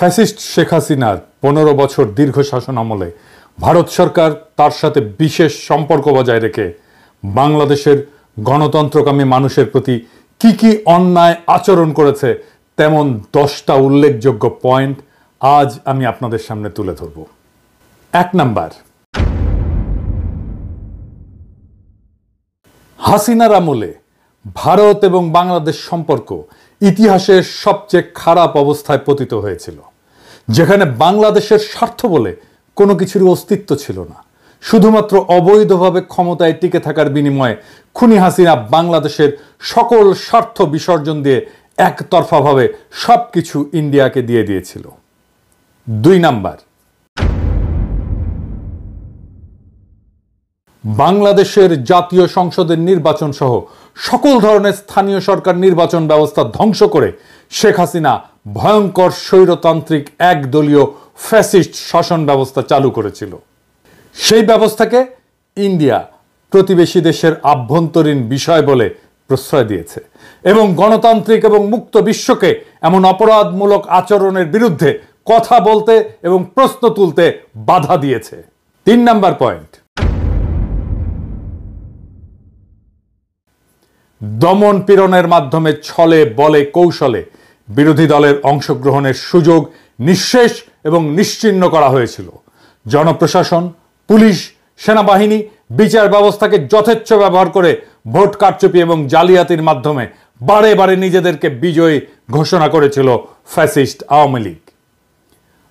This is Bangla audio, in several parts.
ফ্যাসিস্ট শেখ হাসিনার ১৫ বছর দীর্ঘ শাসন আমলে ভারত সরকার তার সাথে বিশেষ সম্পর্ক বজায় রেখে বাংলাদেশের গণতন্ত্রকামী মানুষের প্রতি কি কি অন্যায় আচরণ করেছে তেমন 10টা উল্লেখযোগ্য পয়েন্ট আজ আমি আপনাদের সামনে তুলে ধরব। 1 নাম্বার, হাসিনার আমলে ভারত এবং বাংলাদেশ সম্পর্ক ইতিহাসের সবচেয়ে খারাপ অবস্থায় পতিত হয়েছিল, যেখানে বাংলাদেশের স্বার্থ বলে কোনো কিছুর অস্তিত্ব ছিল না। শুধুমাত্র অবৈধভাবে ক্ষমতায় টিকে থাকার বিনিময়ে খুনি হাসিনা বাংলাদেশের সকল স্বার্থ বিসর্জন দিয়ে একতরফাভাবে সবকিছু ইন্ডিয়াকে দিয়ে দিয়েছিল। 2 নাম্বার, বাংলাদেশের জাতীয় সংসদের নির্বাচন সহ সকল ধরনের স্থানীয় সরকার নির্বাচন ব্যবস্থা ধ্বংস করে শেখ হাসিনা ভয়ঙ্কর স্বৈরতান্ত্রিক একদলীয় ফ্যাসিস্ট শাসন ব্যবস্থা চালু করেছিল। সেই ব্যবস্থাকে ইন্ডিয়া প্রতিবেশী দেশের আভ্যন্তরীণ বিষয় বলে প্রশ্রয় দিয়েছে এবং গণতান্ত্রিক এবং মুক্ত বিশ্বকে এমন অপরাধমূলক আচরণের বিরুদ্ধে কথা বলতে এবং প্রশ্ন তুলতে বাধা দিয়েছে। 3 নাম্বার পয়েন্ট, দমন পীড়নের মাধ্যমে ছলে বলে কৌশলে বিরোধী দলের অংশগ্রহণের সুযোগ নিঃশেষ এবং নিশ্চিহ্ন করা হয়েছিল। জনপ্রশাসন, পুলিশ, সেনাবাহিনী, বিচার ব্যবস্থাকে যথেচ্ছ ব্যবহার করে ভোট কারচুপি এবং জালিয়াতির মাধ্যমে বারে বারে নিজেদেরকে বিজয়ী ঘোষণা করেছিল ফ্যাসিস্ট আওয়ামী লীগ।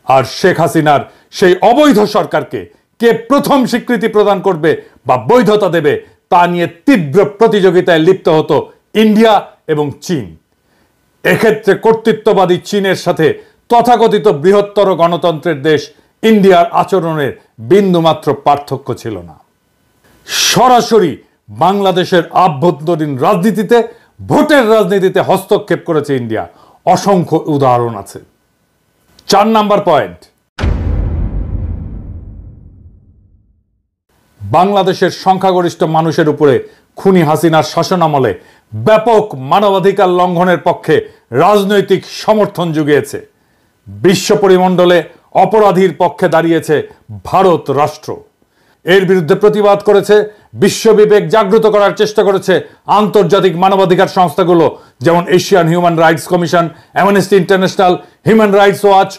আর শেখ হাসিনার সেই অবৈধ সরকারকে কে প্রথম স্বীকৃতি প্রদান করবে বা বৈধতা দেবে তা নিয়ে তীব্র প্রতিযোগিতায় লিপ্ত হতো ইন্ডিয়া এবং চীন। এক্ষেত্রে কর্তৃত্ববাদী চীনের সাথে তথাকথিত বৃহত্তর গণতন্ত্রের দেশ ইন্ডিয়ার আচরণের বিন্দুমাত্র পার্থক্য ছিল না। সরাসরি বাংলাদেশের আভ্যন্তরীণ রাজনীতিতে, ভোটের রাজনীতিতে হস্তক্ষেপ করেছে ইন্ডিয়া। অসংখ্য উদাহরণ আছে। 4 নাম্বার পয়েন্ট, বাংলাদেশের সংখ্যাগরিষ্ঠ মানুষের উপরে খুনি হাসিনার শাসনামলে ব্যাপক মানবাধিকার লঙ্ঘনের পক্ষে রাজনৈতিক সমর্থন জুগিয়েছে। বিশ্ব পরিমণ্ডলে অপরাধীর পক্ষে দাঁড়িয়েছে ভারত রাষ্ট্র। এর বিরুদ্ধে প্রতিবাদ করেছে, বিশ্ববিবেক জাগ্রত করার চেষ্টা করেছে আন্তর্জাতিক মানবাধিকার সংস্থাগুলো, যেমন Asian human rights commission, amnesty international, human rights watch,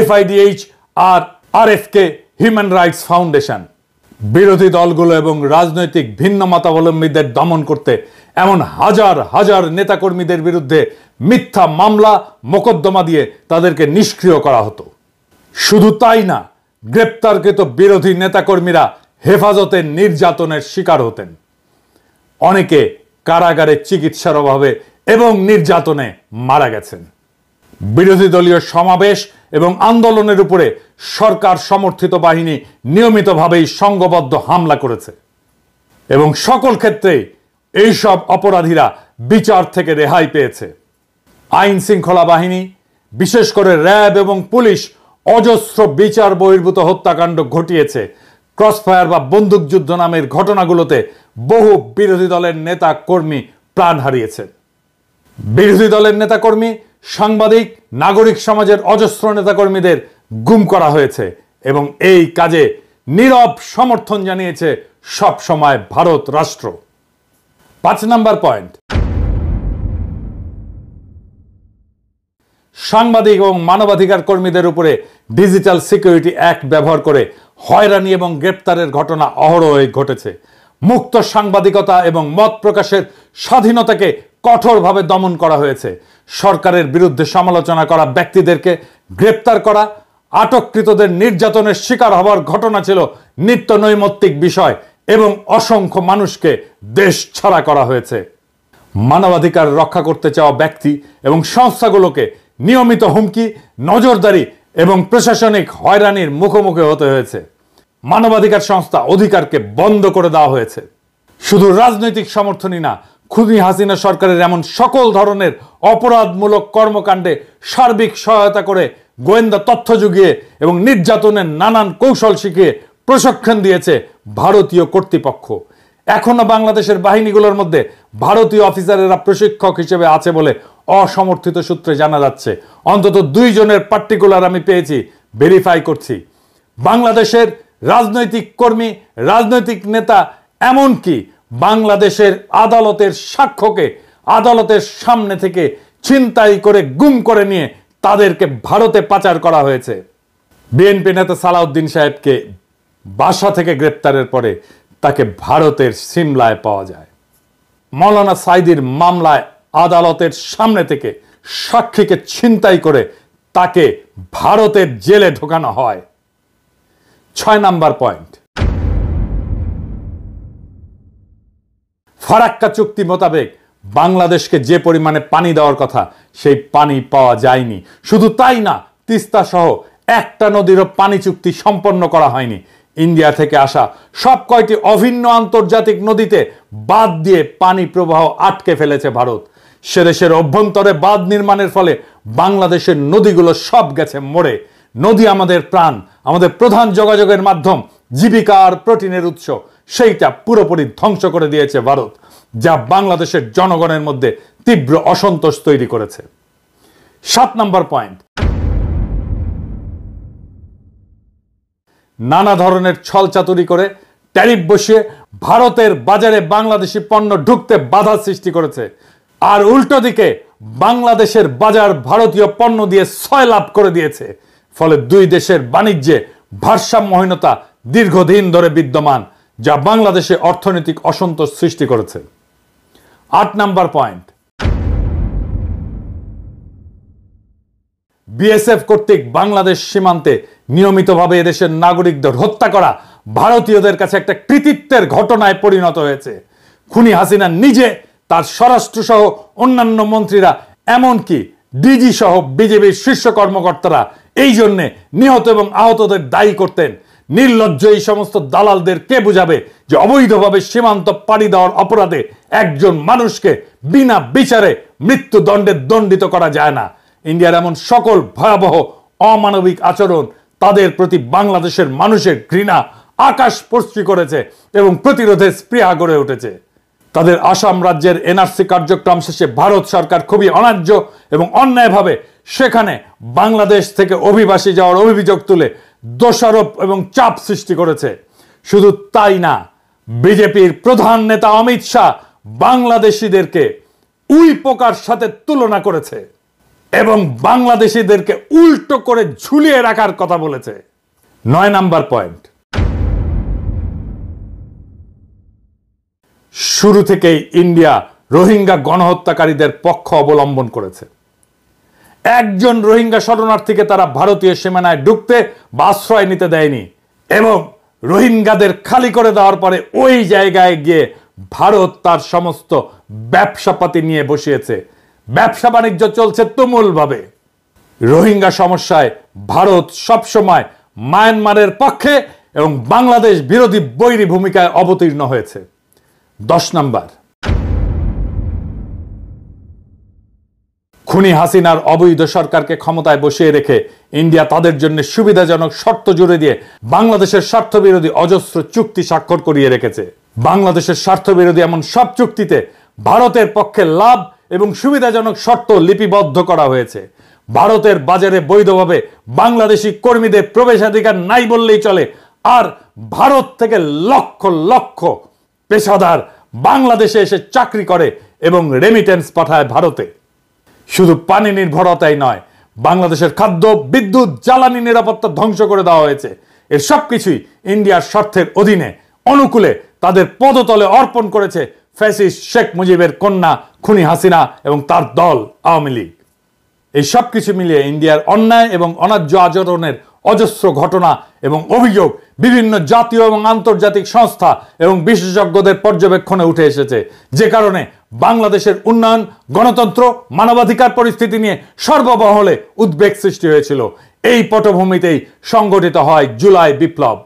FIDH আর RFK হিউম্যান রাইটস ফাউন্ডেশন। বিরোধী দলগুলো এবং রাজনৈতিক ভিন্ন মতাবলম্বীদের দমন করতে এমন হাজার হাজার নেতাকর্মীদের বিরুদ্ধে মিথ্যা মামলা মোকদ্দমা দিয়ে তাদেরকে নিষ্ক্রিয় করা হতো। শুধু তাই না, গ্রেপ্তারকৃত বিরোধী নেতাকর্মীরা হেফাজতে নির্যাতনের শিকার হতেন। অনেকে কারাগারে চিকিৎসার অভাবে এবং নির্যাতনে মারা গেছেন। বিরোধী দলীয় সমাবেশ এবং আন্দোলনের উপরে সরকার সমর্থিত বাহিনী নিয়মিতভাবেই সংঘবদ্ধ হামলা করেছে এবং সকল ক্ষেত্রেই এইসব অপরাধীরা বিচার থেকে রেহাই পেয়েছে। আইন শৃঙ্খলা বাহিনী, বিশেষ করে র্যাব এবং পুলিশ অজস্র বিচার বহির্ভূত হত্যাকাণ্ড ঘটিয়েছে। ক্রসফায়ার বা বন্দুকযুদ্ধ নামের ঘটনাগুলোতে বহু বিরোধী দলের নেতা কর্মী প্রাণ হারিয়েছেন। বিরোধী দলের নেতাকর্মী, সাংবাদিক, নাগরিক সমাজের অজস্র নেতাকর্মীদের গুম করা হয়েছে এবং এই কাজে নীরব সমর্থন জানিয়েছে সব সময় ভারত রাষ্ট্র। 5 নাম্বার পয়েন্ট, সাংবাদিক এবং মানবাধিকার কর্মীদের উপরে ডিজিটাল সিকিউরিটি অ্যাক্ট ব্যবহার করে হয়রানি এবং গ্রেপ্তারের ঘটনা অহরহই ঘটেছে। মুক্ত সাংবাদিকতা এবং মত প্রকাশের স্বাধীনতাকে কঠোরভাবে দমন করা হয়েছে। সরকারের বিরুদ্ধে সমালোচনা করা ব্যক্তিদেরকে গ্রেপ্তার করা, আটককৃতদের নির্যাতনের শিকার হওয়ার ঘটনা ছিল নিত্য নৈমিত্তিক বিষয় এবং অসংখ্য মানুষকে দেশ ছাড়া করা হয়েছে। মানবাধিকার রক্ষা করতে চাওয়া ব্যক্তি এবং সংস্থাগুলোকে নিয়মিত হুমকি, নজরদারি এবং প্রশাসনিক হয়রানির মুখোমুখি হতে হয়েছে। মানবাধিকার সংস্থা অধিকারকে বন্ধ করে দেওয়া হয়েছে। শুধু রাজনৈতিক সমর্থনই না, খুনি হাসিনা সরকারের এমন সকল ধরনের অপরাধমূলক কর্মকাণ্ডে সার্বিক সহায়তা করে গোয়েন্দা তথ্য জুগিয়ে এবং নির্যাতনের নানান কৌশল শিখিয়ে প্রশিক্ষণ দিয়েছে ভারতীয় কর্তৃপক্ষ। এখনো বাংলাদেশের বাহিনীগুলোর মধ্যে ভারতীয় অফিসারেরা প্রশিক্ষক হিসেবে আছে বলে অসমর্থিত সূত্রে জানা যাচ্ছে। অন্তত 2 জনের পার্টিকুলার আমি পেয়েছি, ভেরিফাই করছি। বাংলাদেশের রাজনৈতিক কর্মী, রাজনৈতিক নেতা, এমনকি বাংলাদেশের আদালতের সাক্ষ্যকে আদালতের সামনে থেকে ছিনতাই করে গুম করে নিয়ে তাদেরকে ভারতে পাচার করা হয়েছে। বিএনপি নেতা সালাউদ্দিন সাহেবকে বাসা থেকে গ্রেপ্তারের পরে তাকে ভারতের সিমলায় পাওয়া যায়। মৌলানা সাইদির মামলায় আদালতের সামনে থেকে সাক্ষীকে ছিনতাই করে তাকে ভারতের জেলে ঢোকানো হয়। 6 নাম্বার পয়েন্ট, ফারাক্কা চুক্তি মোতাবেক বাংলাদেশকে যে পরিমাণে পানি দেওয়ার কথা সেই পানি পাওয়া যায়নি। শুধু তাই না, তিস্তা সহ একটা নদীরও পানি চুক্তি সম্পন্ন করা হয়নি। ইন্ডিয়া থেকে আসা সব কয়টি অভিন্ন আন্তর্জাতিক নদীতে বাঁধ দিয়ে পানি প্রবাহ আটকে ফেলেছে ভারত। সে দেশের অভ্যন্তরে বাঁধ নির্মাণের ফলে বাংলাদেশের নদীগুলো সব গেছে মরে। নদী আমাদের প্রাণ, আমাদের প্রধান যোগাযোগের মাধ্যম, জীবিকা আর প্রোটিনের উৎস, সেইটা পুরোপুরি ধ্বংস করে দিয়েছে ভারত, যা বাংলাদেশের জনগণের মধ্যে তীব্র অসন্তোষ তৈরি করেছে। 7 নাম্বার পয়েন্ট, নানা ধরনের ছলচাতুরি করে ট্যারিফ বসিয়ে ভারতের বাজারে বাংলাদেশি পণ্য ঢুকতে বাধা সৃষ্টি করেছে। আর উল্টো দিকে বাংলাদেশের বাজার ভারতীয় পণ্য দিয়ে সয়লাভ করে দিয়েছে। ফলে 2 দেশের বাণিজ্যে ভারসাম্যহীনতা দীর্ঘদিন ধরে বিদ্যমান, যা বাংলাদেশে অর্থনৈতিক অসন্তোষ সৃষ্টি করেছে। 8 নাম্বার পয়েন্ট, বিএসএফ কর্তৃক বাংলাদেশ সীমান্তে নিয়মিতভাবে এদেশের নাগরিকদের হত্যা করা ভারতীয়দের কাছে একটা কৃতিত্বের ঘটনায় পরিণত হয়েছে। খুনি হাসিনা নিজে, তার স্বরাষ্ট্র সহ অন্যান্য মন্ত্রীরা, এমনকি ডিজি সহ বিজেপির শীর্ষ কর্মকর্তারা এই জন্যে নিহত এবং আহতদের দায়ী করতেন। নির্লজ্জ এই সমস্ত দালালদের কে বুঝাবে যে অবৈধভাবে সীমান্ত পাড়ি দেওয়ার অপরাধে একজন মানুষকে বিনা বিচারে মৃত্যুদণ্ডে দণ্ডিত করা যায় না। ইন্ডিয়ার এমন সকল ভয়াবহ অমানবিক আচরণ তাদের প্রতি বাংলাদেশের মানুষের ঘৃণা আকাশস্পর্শী করেছে এবং প্রতিরোধের স্পৃহা গড়ে উঠেছে। তাদের আসাম রাজ্যের এনআরসি কার্যক্রম শেষে ভারত সরকার খুবই অন্যায্য এবং অন্যায়ভাবে সেখানে বাংলাদেশ থেকে অভিবাসী যাওয়ার অভিযোগ তুলে দোষারোপ এবং চাপ সৃষ্টি করেছে। শুধু তাই না, বিজেপির প্রধান নেতা অমিত শাহ বাংলাদেশিদেরকে উই পোকার সাথে তুলনা করেছে এবং বাংলাদেশিদেরকে উল্টো করে ঝুলিয়ে রাখার কথা বলেছে। 9 নাম্বার পয়েন্ট, শুরু থেকেই ইন্ডিয়া রোহিঙ্গা গণহত্যাকারীদের পক্ষ অবলম্বন করেছে। একজন রোহিঙ্গা শরণার্থীকে তারা ভারতীয় সীমানায় ঢুকতে বা আশ্রয় নিতে দেয়নি এবং রোহিঙ্গাদের খালি করে দেওয়ার পরে ওই জায়গায় গিয়ে ভারত তার সমস্ত ব্যবসাপাতি নিয়ে বসিয়েছে। ব্যবসা বাণিজ্য চলছে তুমুলভাবে। রোহিঙ্গা সমস্যায় ভারত সবসময় মায়ানমারের পক্ষে এবং বাংলাদেশ বিরোধী বৈরী ভূমিকায় অবতীর্ণ হয়েছে। 10 নাম্বার, খুনি হাসিনার অবৈধ সরকারকে ক্ষমতায় বসিয়ে রেখে ইন্ডিয়া তাদের জন্য সুবিধাজনক শর্ত জুড়ে দিয়ে বাংলাদেশের স্বার্থবিরোধী অজস্র চুক্তি স্বাক্ষর করিয়ে রেখেছে। বাংলাদেশের স্বার্থবিরোধী এমন সব চুক্তিতে ভারতের পক্ষে লাভ এবং সুবিধাজনক শর্ত লিপিবদ্ধ করা হয়েছে। ভারতের বাজারে বৈধভাবে বাংলাদেশি কর্মীদের প্রবেশাধিকার নাই বললেই চলে। আর ভারত থেকে লক্ষ লক্ষ পেশাদার বাংলাদেশে এসে চাকরি করে এবং রেমিটেন্স পাঠায় ভারতে। শুধু পানি নির্ভরতাই নয়, বাংলাদেশের খাদ্য, বিদ্যুৎ, জ্বালানি নিরাপত্তা ধ্বংস করে দেওয়া হয়েছে। এর সবকিছুই ইন্ডিয়ার স্বার্থের অধীনে অনুকূলে তাদের পদতলে অর্পণ করেছে ফ্যাসিস্ট শেখ মুজিবের কন্যা খুনি হাসিনা এবং তার দল আওয়ামী লীগ। এই সব কিছু মিলিয়ে ইন্ডিয়ার অন্যায় এবং অন্যায্য আচরণের অজস্র ঘটনা এবং অভিযোগ বিভিন্ন জাতীয় এবং আন্তর্জাতিক সংস্থা এবং বিশেষজ্ঞদের পর্যবেক্ষণে উঠে এসেছে, যে কারণে বাংলাদেশের উন্নয়ন, গণতন্ত্র, মানবাধিকার পরিস্থিতি নিয়ে সর্বমহলে উদ্বেগ সৃষ্টি হয়েছিল। এই পটভূমিতেই সংগঠিত হয় জুলাই বিপ্লব।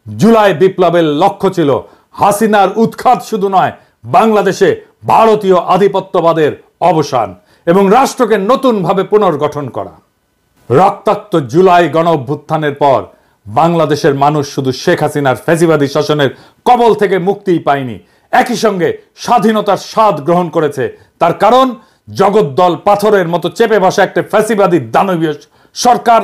জুলাই বিপ্লবের লক্ষ্য ছিল হাসিনার উৎখাত শুধু নয়, বাংলাদেশে ভারতীয় আধিপত্যবাদের অবসান এবং রাষ্ট্রকে নতুনভাবে পুনর্গঠন করা। রক্তাক্ত জুলাই গণ অভ্যুত্থানের পর বাংলাদেশের মানুষ শুধু শেখ হাসিনার ফ্যাসিবাদী শাসনের কবল থেকে মুক্তিই পায়নি, একই সঙ্গে স্বাধীনতার স্বাদ গ্রহণ করেছে। তার কারণ জগদ্দল পাথরের মতো চেপে বসা একটা ফ্যাসিবাদী দানবীয় সরকার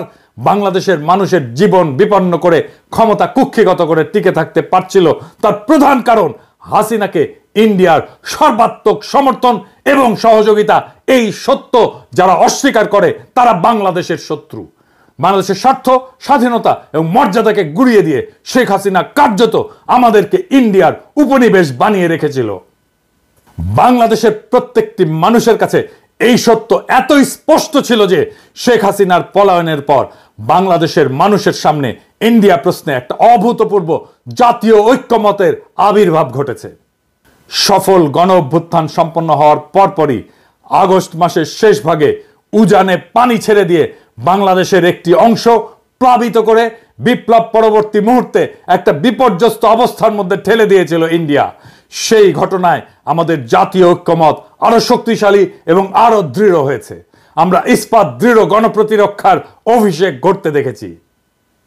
বাংলাদেশের মানুষের জীবন বিপন্ন করে ক্ষমতা কুক্ষিগত করে টিকে থাকতে পারছিল। তার প্রধান কারণ হাসিনাকে ইন্ডিয়ার সর্বাত্মক সমর্থন এবং সহযোগিতা। এই সত্য যারা অস্বীকার করে তারা বাংলাদেশের শত্রু। বাংলাদেশের স্বার্থ, স্বাধীনতা এবং মর্যাদাকে গুড়িয়ে দিয়ে শেখ হাসিনা কার্যত আমাদেরকে ইন্ডিয়ার উপনিবেশ বানিয়ে রেখেছিল। বাংলাদেশের প্রত্যেকটি মানুষের কাছে এই সত্য এতই স্পষ্ট ছিল যে শেখ হাসিনার পলায়নের পর বাংলাদেশের মানুষের সামনে ইন্ডিয়া প্রশ্নে একটা অভূতপূর্ব জাতীয় ঐক্যমতের আবির্ভাব ঘটেছে। সফল গণ অভ্যুত্থান সম্পন্ন হওয়ার পরপরই আগস্ট মাসের শেষ ভাগে উজানে পানি ছেড়ে দিয়ে বাংলাদেশের একটি অংশ প্লাবিত করে বিপ্লব পরবর্তী মুহূর্তে একটা বিপর্যস্ত অবস্থার মধ্যে ঠেলে দিয়েছিল ইন্ডিয়া। সেই ঘটনায় আমাদের জাতীয় ঐক্যমত আরো শক্তিশালী এবং আরো দৃঢ় হয়েছে। আমরা ইস্পাত দৃঢ় গণপ্রতিরক্ষার অভিষেক ঘটতে দেখেছি।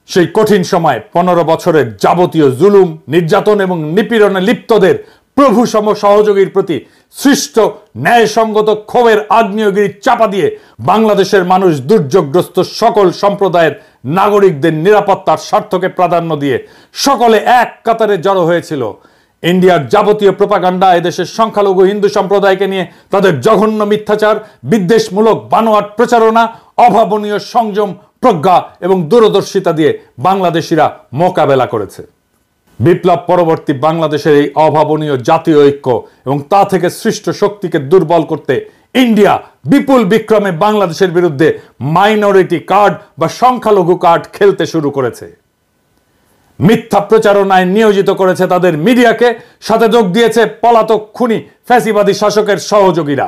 সেই কঠিন সময় 15 বছরের যাবতীয় জুলুম, নির্যাতন এবং নিপীড়নে লিপ্তদের প্রভু সম সহযোগীর প্রতি সৃষ্ট ন্যায়সঙ্গত ক্ষোভের আগ্নেয়গিরি চাপা দিয়ে বাংলাদেশের মানুষ দুর্যোগগ্রস্ত সকল সম্প্রদায়ের নাগরিকদের নিরাপত্তার স্বার্থকে প্রাধান্য দিয়ে সকলে এক কাতারে জড়ো হয়েছিল। ইন্ডিয়ার যাবতীয় প্রোপাগান্ডা এদেশের সংখ্যালঘু হিন্দু সম্প্রদায়কে নিয়ে তাদের জঘন্য মিথ্যাচার, বিদ্বেষমূলক বানোয়াট প্রচারণা, অভাবনীয় সংযম, প্রজ্ঞা এবং দূরদর্শিতা দিয়ে বাংলাদেশিরা মোকাবেলা করেছে। বিপ্লব পরবর্তী বাংলাদেশের এই অভাবনীয় জাতীয় ঐক্য এবং তা থেকে সৃষ্ট শক্তিকে দুর্বল করতে ইন্ডিয়া বিপুল বিক্রমে বাংলাদেশের বিরুদ্ধে মাইনরিটি কার্ড বা সংখ্যালঘু কার্ড খেলতে শুরু করেছে। মিথ্যা প্রচারণায় নিয়োজিত করেছে তাদের মিডিয়াকে, সাথে যোগ দিয়েছে পলাতক খুনি ফ্যাসিবাদী শাসকের সহযোগীরা।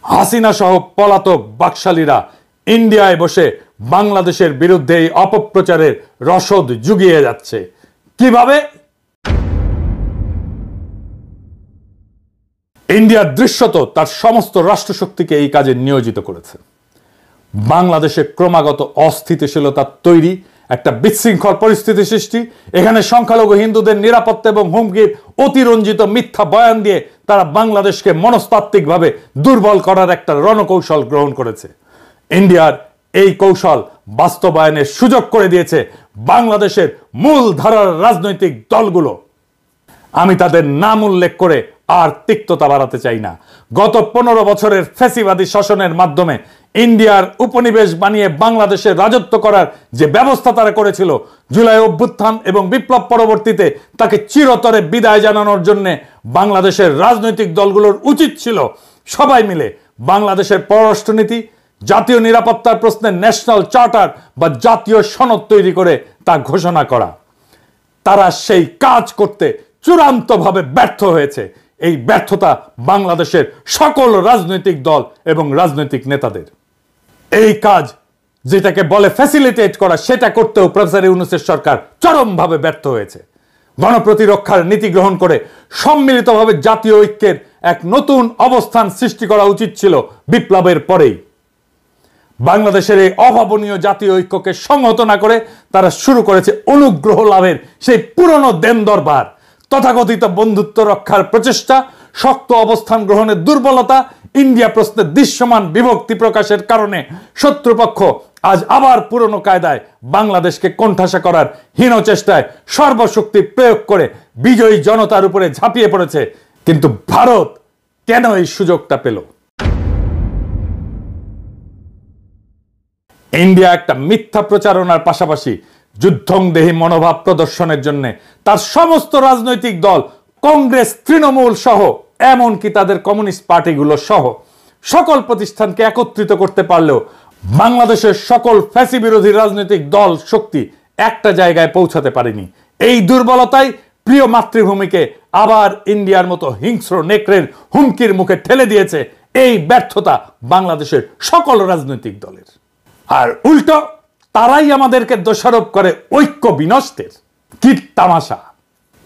হাসিনা সহ পলাতক বাকশালীরা ইন্ডিয়ায় বসে বাংলাদেশের বিরুদ্ধে এই অপপ্রচারের রসদ জুগিয়ে যাচ্ছে। কিভাবে? ইন্ডিয়া দৃশ্যত তার সমস্ত রাষ্ট্রশক্তিকে এই কাজে নিয়োজিত করেছে। বাংলাদেশে ক্রমাগত অস্থিতিশীলতা তৈরি, একটা বিশৃঙ্খল পরিস্থিতি সৃষ্টি, এখানে সংখ্যালঘু হিন্দুদের নিরাপত্তা এবং হুমকির অতিরঞ্জিত মিথ্যা বয়ান দিয়ে তারা বাংলাদেশকে মনস্তাত্ত্বিকভাবে দুর্বল করার একটা রণকৌশল গ্রহণ করেছে। ইন্ডিয়ার এই কৌশল বাস্তবায়নের সুযোগ করে দিয়েছে বাংলাদেশের মূল ধারার রাজনৈতিক দলগুলো। আমি তাদের নাম উল্লেখ করে আর তিক্ততা বাড়াতে চাই না। গত 15 বছরের ফ্যাসিবাদী শাসনের মাধ্যমে ইন্ডিয়ার উপনিবেশ বানিয়ে বাংলাদেশে রাজত্ব করার যে ব্যবস্থা তারা করেছিল, জুলাই অভ্যুত্থান এবং বিপ্লব পরবর্তীতে তাকে চিরতরে বিদায় জানানোর জন্য বাংলাদেশের রাজনৈতিক দলগুলোর উচিত ছিল সবাই মিলে বাংলাদেশের পররাষ্ট্রনীতি, জাতীয় নিরাপত্তার প্রশ্নে ন্যাশনাল চার্টার বা জাতীয় সনদ তৈরি করে তা ঘোষণা করা। তারা সেই কাজ করতে চূড়ান্তভাবে ব্যর্থ হয়েছে। এই ব্যর্থতা বাংলাদেশের সকল রাজনৈতিক দল এবং রাজনৈতিক নেতাদের। এই কাজ যেটাকে বলে ফ্যাসিলিটেট করা, সেটা করতেও প্রফেসর ইউনূসের সরকার চরমভাবে ব্যর্থ হয়েছে। গণপ্রতিরক্ষার নীতি গ্রহণ করে সম্মিলিতভাবে জাতীয় ঐক্যের এক নতুন অবস্থান সৃষ্টি করা উচিত ছিল বিপ্লবের পরেই। বাংলাদেশের এই অভাবনীয় জাতীয় ঐক্যকে সংহত না করে তারা শুরু করেছে অনুগ্রহ লাভের সেই পুরনো দেন দরবার, তথাকথিত বন্ধুত্ব রক্ষার প্রচেষ্টা, শক্ত অবস্থান গ্রহণের দুর্বলতা, ইন্ডিয়া প্রশ্নে দৃশ্যমান বিভক্তি প্রকাশের কারণে শত্রুপক্ষ আজ আবার পুরনো কায়দায় বাংলাদেশকে কোণঠাসা করার হীন চেষ্টায় সর্বশক্তি প্রয়োগ করে বিজয়ী জনতার উপরে ঝাঁপিয়ে পড়েছে। কিন্তু ভারত কেন এই সুযোগটা পেল? ইন্ডিয়া একটা মিথ্যা প্রচারণার পাশাপাশি যুদ্ধংদেহী মনোভাব প্রদর্শনের জন্য তার সমস্ত রাজনৈতিক দল, কংগ্রেস, তৃণমূল সহ এমনকি তাদের কমিউনিস্ট পার্টিগুলো সহ সকল প্রতিষ্ঠানকে একত্রিত করতে পারলেও বাংলাদেশের সকল ফ্যাসি বিরোধী রাজনৈতিক দল শক্তি একটা জায়গায় পৌঁছাতে পারেনি। এই দুর্বলতাই প্রিয় মাতৃভূমিকে আবার ইন্ডিয়ার মতো হিংস্র নেকড়ের হুমকির মুখে ঠেলে দিয়েছে। এই ব্যর্থতা বাংলাদেশের সকল রাজনৈতিক দলের। আর উল্টো তারাই আমাদেরকে দোষারোপ করে ঐক্য বিনষ্টের। কি তামাশা!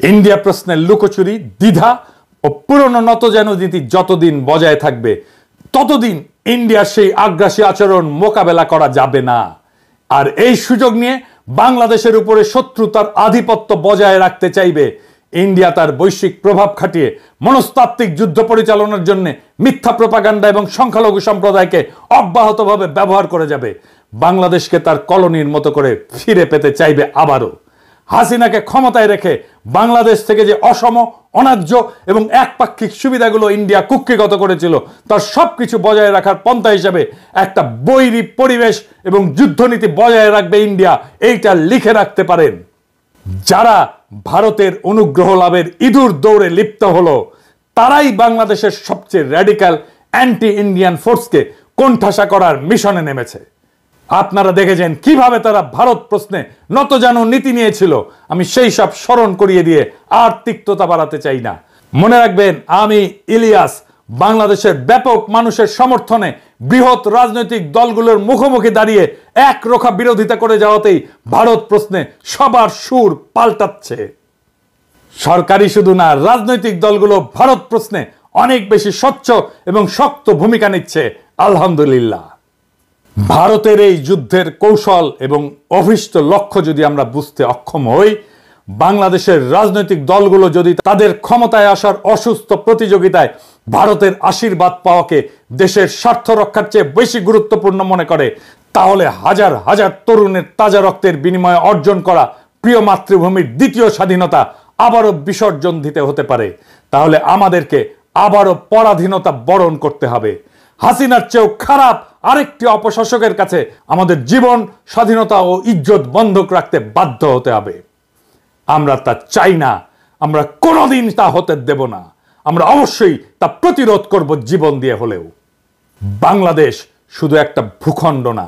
ইন্ডিয়া প্রশ্নের লুকোচুরি, দ্বিধা ও পুরনো নতজানু নীতি যতদিন বজায় থাকবে ততদিন ইন্ডিয়ার সেই আগ্রাসী আচরণ মোকাবেলা করা যাবে না। আর এই সুযোগ নিয়ে বাংলাদেশের উপরে শত্রুতার আধিপত্য বজায় রাখতে চাইবে। ইন্ডিয়া তার বৈশ্বিক প্রভাব খাটিয়ে মনস্তাত্ত্বিক যুদ্ধ পরিচালনার জন্য মিথ্যা প্রপাগান্ডা এবং সংখ্যালঘু সম্প্রদায়কে অব্যাহতভাবে ব্যবহার করে যাবে। বাংলাদেশকে তার কলোনির মতো করে ফিরে পেতে চাইবে আবারও। হাসিনাকে ক্ষমতায় রেখে বাংলাদেশ থেকে যে অসম, অন্যায্য এবং একপাক্ষিক সুবিধাগুলো ইন্ডিয়া কুক্ষিগত করেছিল তার সবকিছু বজায় রাখার পন্থা হিসেবে একটা বৈরী পরিবেশ এবং যুদ্ধনীতি বজায় রাখবে ইন্ডিয়া, এইটা লিখে রাখতে পারেন। যারা ভারতের অনুগ্রহ লাভের ইঁদুর দৌড়ে লিপ্ত হলো তারাই বাংলাদেশের সবচেয়ে র্যাডিক্যাল অ্যান্টি ইন্ডিয়ান ফোর্সকে কোণঠাসা করার মিশনে নেমেছে। আপনারা দেখেছেন কিভাবে তারা ভারত প্রশ্নে নতজানু নীতি নিয়েছিল। আমি সেই সব স্মরণ করিয়ে দিয়ে আর তিক্ততা বাড়াতে চাই না। মনে রাখবেন, আমি ইলিয়াস বাংলাদেশের ব্যাপক মানুষের সমর্থনে বৃহৎ রাজনৈতিক দলগুলোর মুখোমুখি দাঁড়িয়ে একরোখা বিরোধিতা করে যাওয়াতেই ভারত প্রশ্নে সবার সুর পাল্টাচ্ছে। সরকারি শুধু না, রাজনৈতিক দলগুলো ভারত প্রশ্নে অনেক বেশি স্বচ্ছ এবং শক্ত ভূমিকা নিচ্ছে, আলহামদুলিল্লাহ। ভারতের এই যুদ্ধের কৌশল এবং অভীষ্ট লক্ষ্য যদি আমরা বুঝতে অক্ষম হই, বাংলাদেশের রাজনৈতিক দলগুলো যদি তাদের ক্ষমতায় আসার অসুস্থ প্রতিযোগিতায় ভারতের আশীর্বাদ পাওয়াকে দেশের স্বার্থ রক্ষার চেয়ে বেশি গুরুত্বপূর্ণ মনে করে, তাহলে হাজার হাজার তরুণের তাজা রক্তের বিনিময়ে অর্জন করা প্রিয় মাতৃভূমির দ্বিতীয় স্বাধীনতা আবারও বিসর্জন দিতে হতে পারে। তাহলে আমাদেরকে আবারও পরাধীনতা বরণ করতে হবে। হাসিনার চেয়েও খারাপ আরেকটি অপশাসকের কাছে আমাদের জীবন, স্বাধীনতা ও ইজ্জত বন্ধক রাখতে বাধ্য হতে হবে। আমরা তা চাই না, আমরা কোনোদিন তা হতে দেব না। আমরা অবশ্যই তা প্রতিরোধ করব জীবন দিয়ে হলেও। বাংলাদেশ শুধু একটা ভূখণ্ড না,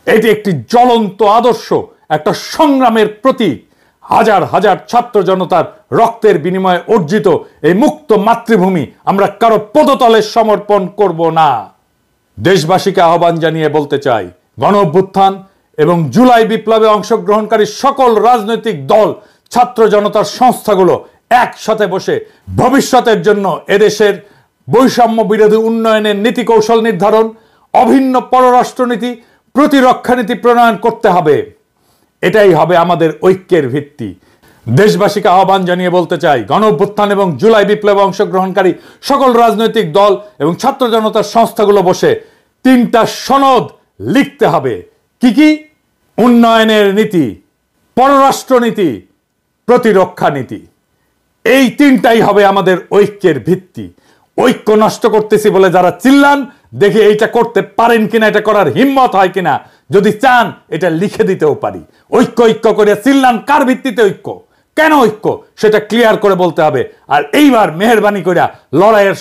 এটি একটি জ্বলন্ত আদর্শ, একটা সংগ্রামের প্রতীক। হাজার হাজার ছাত্র জনতার রক্তের বিনিময়ে অর্জিত এই মুক্ত মাতৃভূমি আমরা কারো পদতলে সমর্পণ করব না। দেশবাসীকে আহ্বান জানিয়ে বলতে চাই, গণ অভ্যুত্থান এবং জুলাই বিপ্লবে অংশগ্রহণকারী সকল রাজনৈতিক দল, ছাত্র জনতার সংস্থাগুলো একসাথে বসে ভবিষ্যতের জন্য এদেশের বৈষম্য বিরোধী উন্নয়নের নীতি কৌশল নির্ধারণ, অভিন্ন পররাষ্ট্রনীতি, প্রতিরক্ষা নীতি প্রণয়ন করতে হবে। এটাই হবে আমাদের ঐক্যের ভিত্তি। দেশবাসীকে আহ্বান জানিয়ে বলতে চাই, গণ অভ্যুত্থান এবং জুলাই বিপ্লবে অংশগ্রহণকারী সকল রাজনৈতিক দল এবং ছাত্র জনতার সংস্থাগুলো বসে 3টা সনদ লিখতে হবে। কি কি? উন্নয়নের নীতি, পররাষ্ট্রনীতি, প্রতিরক্ষা নীতি। এই 3টাই হবে আমাদের ঐক্যের ভিত্তি। ঐক্য নষ্ট করতেছি বলে যারা চিল্লান, দেখে এইটা করতে পারেন কিনা, এটা করার হিম্মত হয় কিনা। যদি চান এটা লিখে দিতেও পারি। ঐক্য ঐক্য করে চিল্লান, কার ভিত্তিতে ঐক্য, কেন ঐক্য, সেটা ক্লিয়ার করে বলতে হবে। আর এইবার মেহেরবানি করে লড়াইয়ের